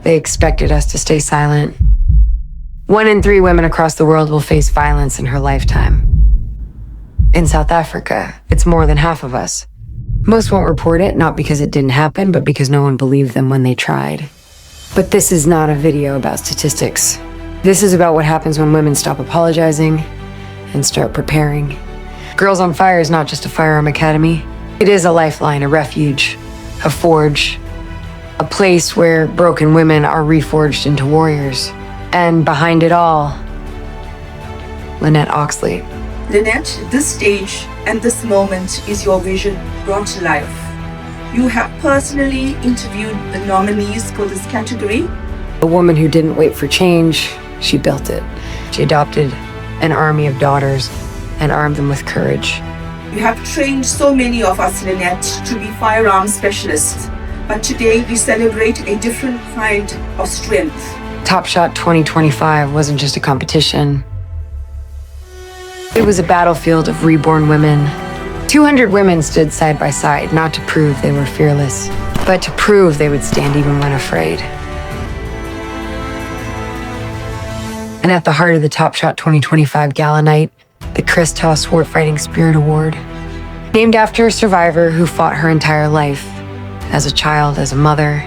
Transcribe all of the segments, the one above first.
They expected us to stay silent. 1 in 3 women across the world will face violence in her lifetime. In South Africa, it's more than half of us. Most won't report it, not because it didn't happen, but because no one believed them when they tried. But this is not a video about statistics. This is about what happens when women stop apologizing and start preparing. Girls on Fire is not just a firearm academy. It is a lifeline, a refuge, a forge, a place where broken women are reforged into warriors. And behind it all, Lynette Oxley. Lynette, this stage and this moment is your vision brought to life. You have personally interviewed the nominees for this category. A woman who didn't wait for change, she built it. She adopted an army of daughters and armed them with courage. You have trained so many of us, Lynette, to be firearm specialists, but today we celebrate a different kind of strength. Top Shot 2025 wasn't just a competition. It was a battlefield of reborn women. 200 women stood side by side, not to prove they were fearless, but to prove they would stand even when afraid. And at the heart of the Top Shot 2025 Gala Night, the Christa Swart Fighting Spirit Award, named after a survivor who fought her entire life, as a child, as a mother,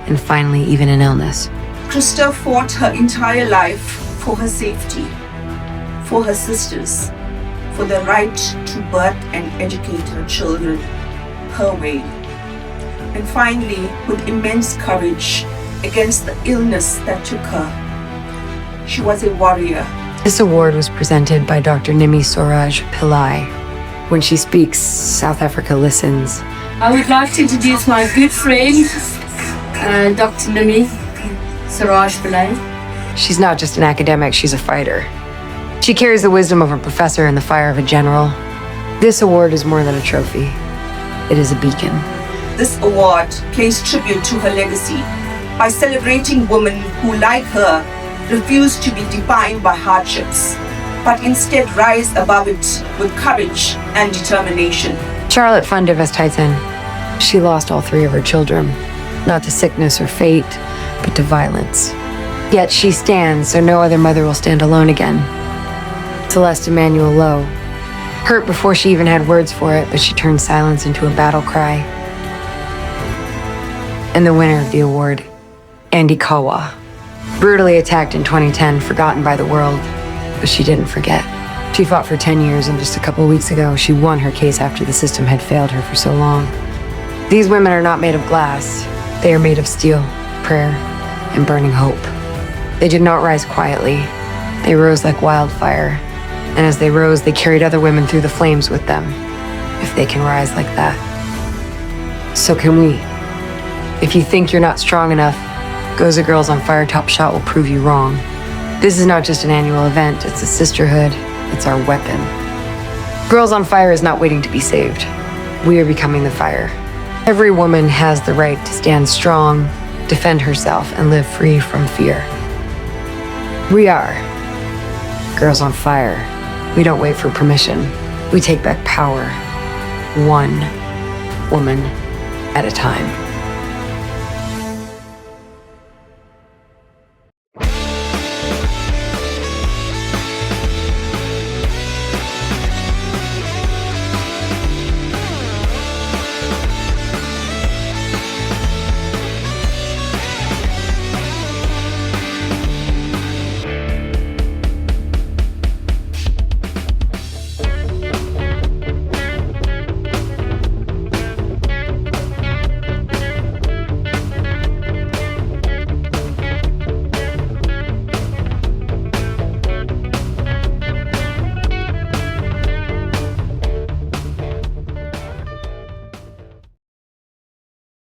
and finally even in illness. Christa fought her entire life for her safety, for her sisters, for the right to birth and educate her children her way. And finally, with immense courage against the illness that took her, she was a warrior. This award was presented by Dr. Nimmi Seoraj-Pillai. When she speaks, South Africa listens. I would like to introduce my good friend, Dr. Nimmi Seoraj-Pillai. She's not just an academic, she's a fighter. She carries the wisdom of a professor and the fire of a general. This award is more than a trophy. It is a beacon. This award pays tribute to her legacy by celebrating women who, like her, refuse to be defined by hardships, but instead rise above it with courage and determination. Charlotte van der Westhuizen. She lost all 3 of her children, not to sickness or fate, but to violence. Yet she stands so no other mother will stand alone again. Celeste Emmanuel Lowe. Hurt before she even had words for it, but she turned silence into a battle cry. And the winner of the award, Andy Kawa. Brutally attacked in 2010, forgotten by the world, but she didn't forget. She fought for 10 years, and just a couple weeks ago, she won her case after the system had failed her for so long. These women are not made of glass. They are made of steel, prayer, and burning hope. They did not rise quietly. They rose like wildfire. And as they rose, they carried other women through the flames with them. If they can rise like that, so can we. If you think you're not strong enough, GOSA Girls on Fire Top Shot will prove you wrong. This is not just an annual event, it's a sisterhood, it's our weapon. Girls on Fire is not waiting to be saved. We are becoming the fire. Every woman has the right to stand strong, defend herself, and live free from fear. We are Girls on Fire. We don't wait for permission. We take back power, one woman at a time.